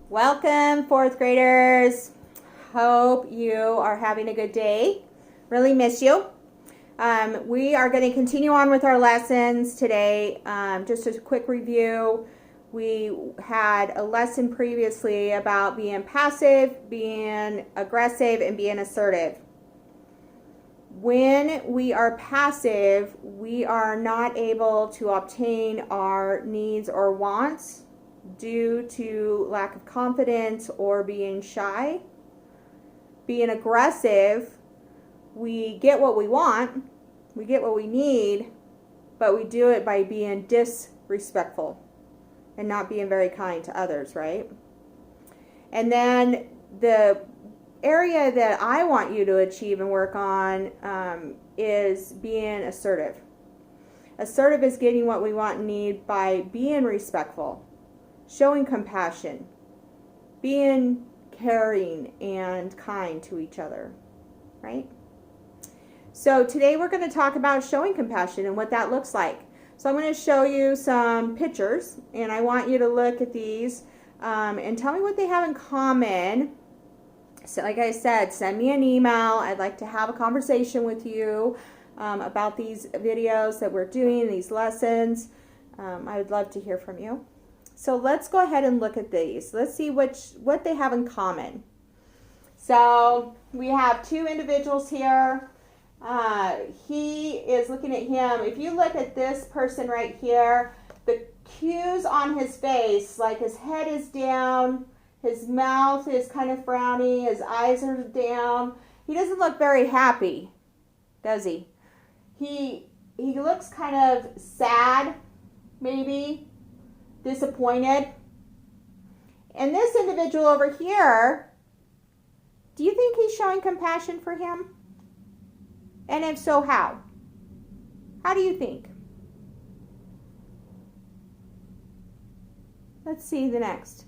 Welcome, fourth graders. Hope you are having a good day. Really miss you. We are going to continue on with our lessons today. Just a quick review. We had a lesson previously about being passive, being aggressive, and being assertive. When we are passive, we are not able to obtain our needs or wants due to lack of confidence or being shy. Being aggressive, we get what we want, we get what we need, but we do it by being disrespectful and not being very kind to others, right? And then the area that I want you to achieve and work on is being assertive. Assertive is getting what we want and need by being respectful, showing compassion, being caring and kind to each other, right? So today we're going to talk about showing compassion and what that looks like. So I'm going to show you some pictures, and I want you to look at these and tell me what they have in common. So like I said, send me an email. I'd like to have a conversation with you about these videos that we're doing, these lessons. I would love to hear from you. So let's go ahead and look at these. Let's see what they have in common. So we have two individuals here. He is looking at him. If you look at this person right here, the cues on his face, like his head is down, his mouth is kind of frowny, his eyes are down. He doesn't look very happy, does he? He looks kind of sad, maybe. Disappointed. And this individual over here, do you think he's showing compassion for him? And if so, how? How do you think? Let's see the next.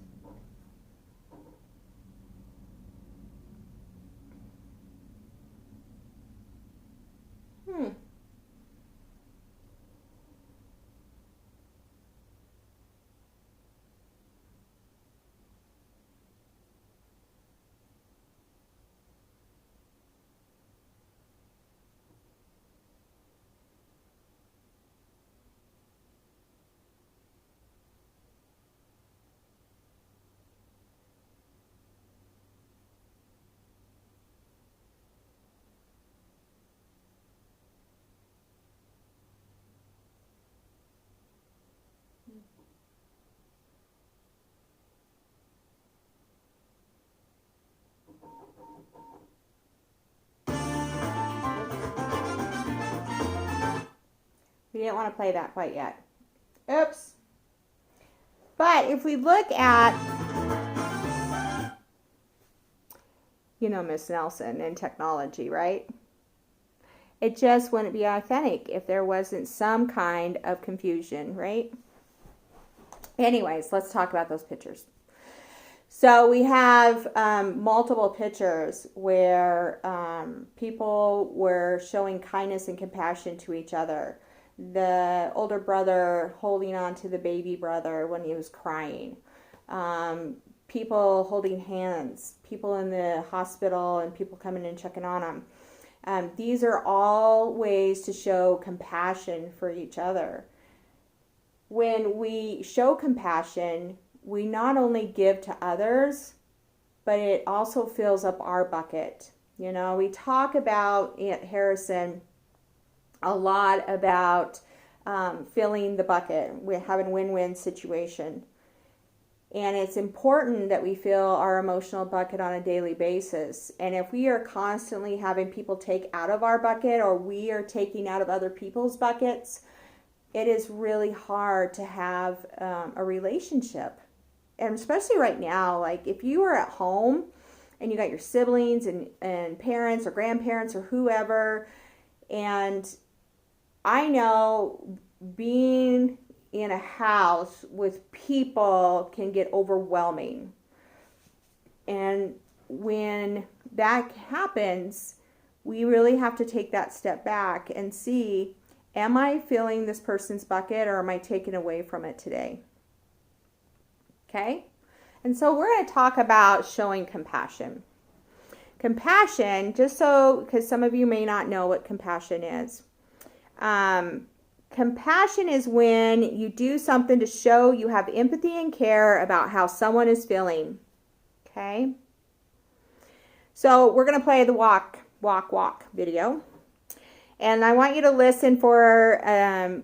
We didn't want to play that quite yet. Oops. But if we look at, Miss Nelson and technology, right? It just wouldn't be authentic if there wasn't some kind of confusion, right? Anyways, let's talk about those pictures. So we have multiple pictures where people were showing kindness and compassion to each other. The older brother holding on to the baby brother when he was crying. People holding hands. People in the hospital and people coming and checking on them. These are all ways to show compassion for each other. When we show compassion, we not only give to others, but it also fills up our bucket. We talk about Aunt Harrison a lot about filling the bucket. We're having a win-win situation. And it's important that we fill our emotional bucket on a daily basis. And if we are constantly having people take out of our bucket, or we are taking out of other people's buckets, it is really hard to have a relationship. And especially right now, like if you are at home and you got your siblings and parents or grandparents or whoever, and I know being in a house with people can get overwhelming. And when that happens, we really have to take that step back and see, am I filling this person's bucket or am I taking away from it today? Okay? And so we're going to talk about showing compassion. Compassion, just so, because some of you may not know what compassion is. Compassion is when you do something to show you have empathy and care about how someone is feeling. Okay? So we're going to play the walk video. And I want you to listen for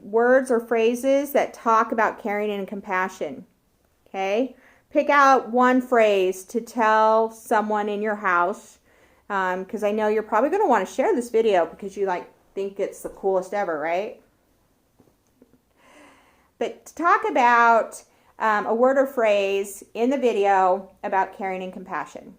words or phrases that talk about caring and compassion. Okay? Pick out one phrase to tell someone in your house, because I know you're probably going to want to share this video because you think it's the coolest ever, right? But to talk about a word or phrase in the video about caring and compassion.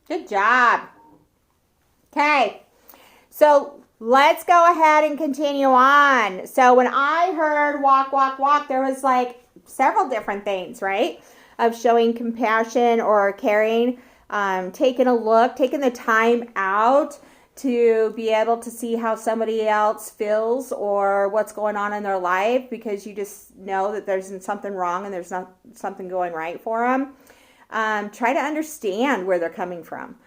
Good job. Okay, so let's go ahead and continue on. So when I heard walk, there was several different things, right? Of showing compassion or caring, taking a look, taking the time out to be able to see how somebody else feels or what's going on in their life, because you just know that there's something wrong and there's not something going right for them. Try to understand where they're coming from.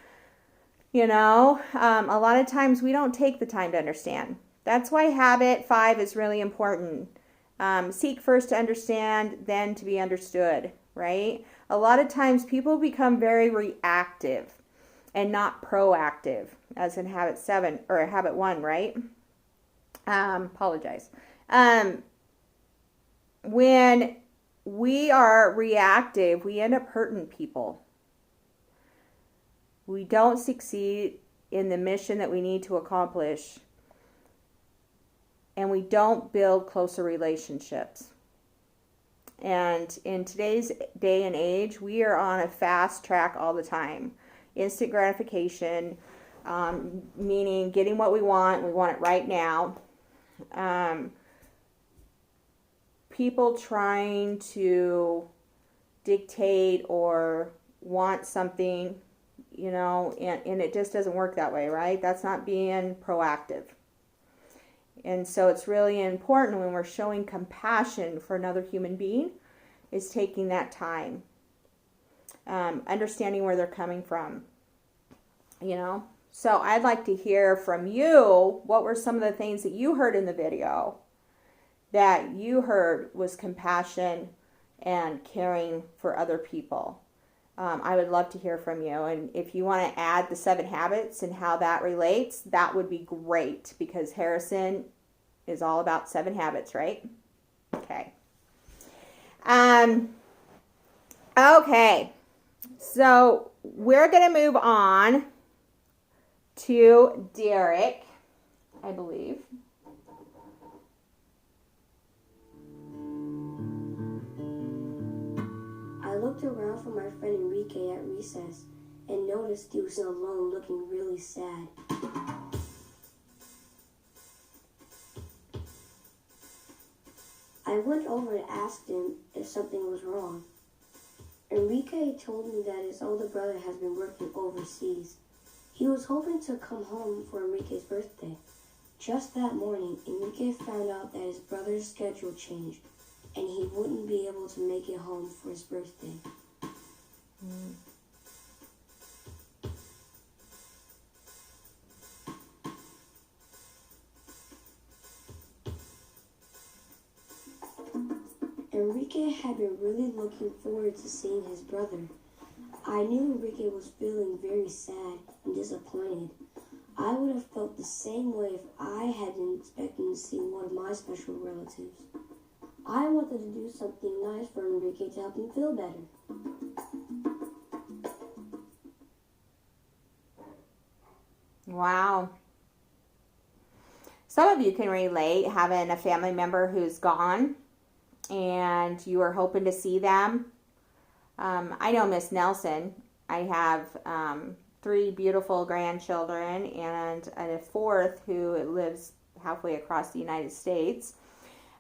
A lot of times we don't take the time to understand. That's why habit 5 is really important. Seek first to understand, then to be understood, right? A lot of times people become very reactive and not proactive, as in habit 7 or habit 1, right? Apologize. When we are reactive, we end up hurting people. We don't succeed in the mission that we need to accomplish, and we don't build closer relationships. And in today's day and age, we are on a fast track all the time. Instant gratification, meaning getting what we want it right now. People trying to dictate or want something, and it just doesn't work that way, right? That's not being proactive. And so it's really important when we're showing compassion for another human being is taking that time understanding where they're coming from, So I'd like to hear from you, what were some of the things that you heard in the video that you heard was compassion and caring for other people? I would love to hear from you. And if you want to add the 7 habits and how that relates, that would be great, because Harrison is all about 7 habits, right? Okay. Okay. So we're going to move on to Derek, I believe. I looked around for my friend Enrique at recess and noticed he was alone, looking really sad. I went over and asked him if something was wrong. Enrique told me that his older brother has been working overseas. He was hoping to come home for Enrique's birthday. Just that morning, Enrique found out that his brother's schedule changed and he wouldn't be able to make it home for his birthday. Enrique had been really looking forward to seeing his brother. I knew Enrique was feeling very sad and disappointed. I would have felt the same way if I had been expecting to see one of my special relatives. I wanted to do something nice for Enrique to help him feel better. Wow. Some of you can relate having a family member who's gone and you are hoping to see them. I know Miss Nelson. I have 3 beautiful grandchildren and a 4th who lives halfway across the United States.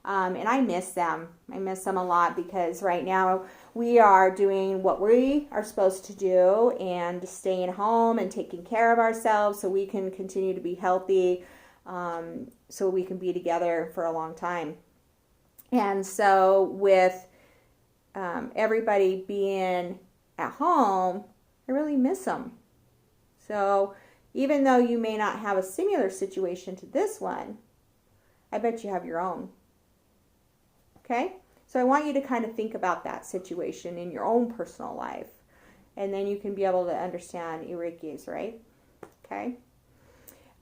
And I miss them. I miss them a lot, because right now we are doing what we are supposed to do and staying home and taking care of ourselves so we can continue to be healthy, so we can be together for a long time. And so with everybody being at home, I really miss them. So even though you may not have a similar situation to this one, I bet you have your own. Okay? So I want you to kind of think about that situation in your own personal life. And then you can be able to understand Enrique's, right? Okay?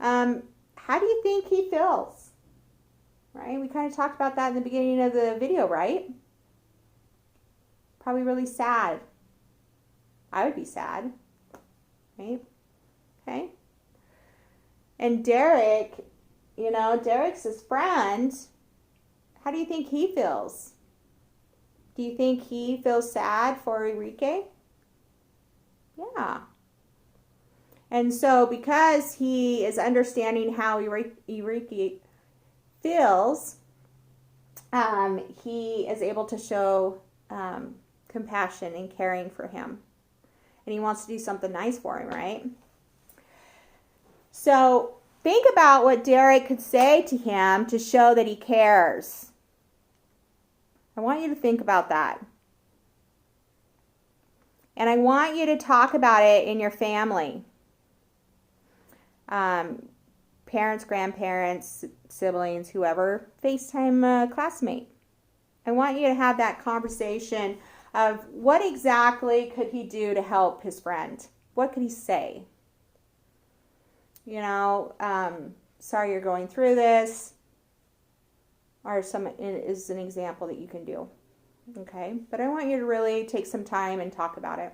How do you think he feels? Right? We kind of talked about that in the beginning of the video, right? Probably really sad. I would be sad. Right? Okay? And Derek, Derek's his friend. How do you think he feels? Do you think he feels sad for Enrique? Yeah. And so because he is understanding how Enrique feels, he is able to show compassion and caring for him. And he wants to do something nice for him, right? So think about what Derek could say to him to show that he cares. I want you to think about that. And I want you to talk about it in your family. Parents, grandparents, siblings, whoever, FaceTime a classmate. I want you to have that conversation of what exactly could he do to help his friend? What could he say? Sorry you're going through this. Or some is an example that you can do. Okay? But I want you to really take some time and talk about it.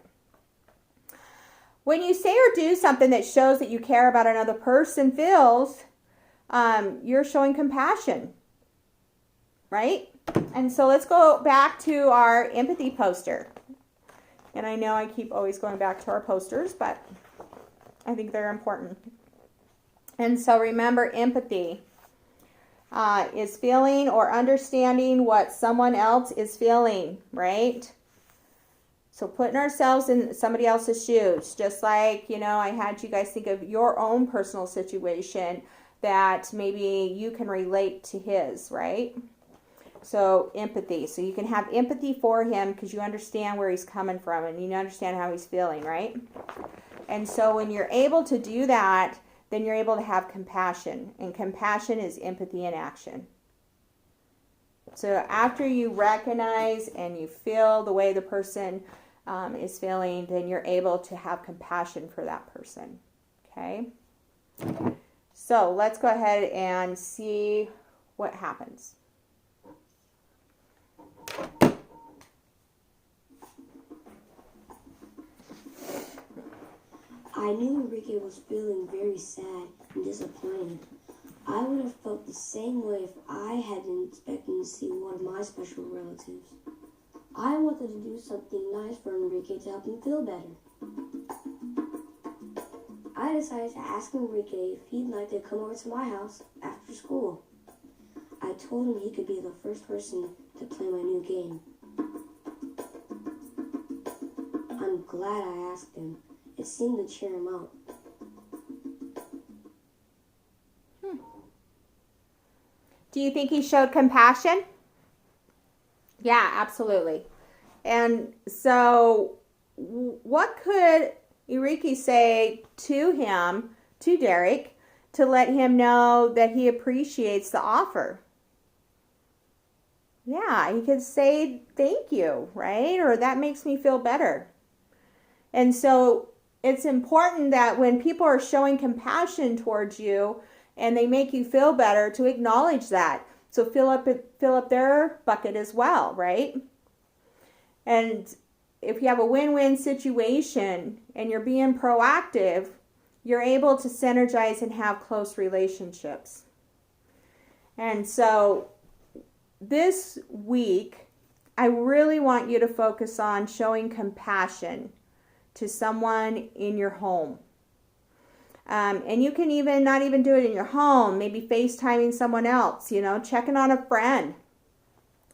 When you say or do something that shows that you care about another person feels, you're showing compassion. Right? And so let's go back to our empathy poster. And I know I keep always going back to our posters, but I think they're important. And so remember, empathy is feeling or understanding what someone else is feeling, right? So putting ourselves in somebody else's shoes, just like, I had you guys think of your own personal situation that maybe you can relate to his, right? So empathy. So you can have empathy for him because you understand where he's coming from and you understand how he's feeling, right? And so when you're able to do that, then you're able to have compassion. And compassion is empathy in action. So after you recognize and you feel the way the person is feeling, then you're able to have compassion for that person. Okay? So let's go ahead and see what happens. I knew Enrique was feeling very sad and disappointed. I would have felt the same way if I had been expecting to see one of my special relatives. I wanted to do something nice for Enrique to help him feel better. I decided to ask Enrique if he'd like to come over to my house after school. I told him he could be the first person to play my new game. I'm glad I asked him. It seemed to cheer him up. Do you think he showed compassion? Yeah, absolutely. And so what could Enrique say to him, to Derek, to let him know that he appreciates the offer? Yeah, he could say thank you, right? Or that makes me feel better. And so it's important that when people are showing compassion towards you and they make you feel better, to acknowledge that. So fill up their bucket as well, right? And if you have a win-win situation and you're being proactive, you're able to synergize and have close relationships. And so this week, I really want you to focus on showing compassion to someone in your home. And you can even not even do it in your home, maybe FaceTiming someone else, checking on a friend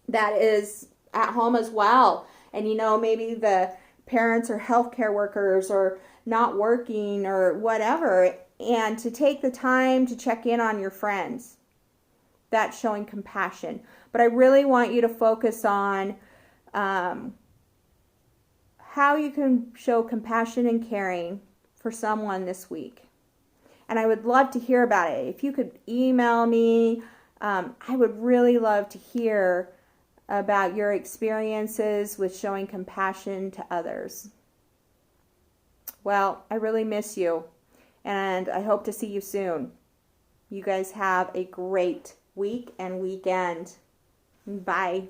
that is at home as well. And, maybe the parents are healthcare workers or not working or whatever. And to take the time to check in on your friends. That's showing compassion. But I really want you to focus on how you can show compassion and caring for someone this week. And I would love to hear about it. If you could email me, I would really love to hear about your experiences with showing compassion to others. Well, I really miss you, and I hope to see you soon. You guys have a great week and weekend. Bye.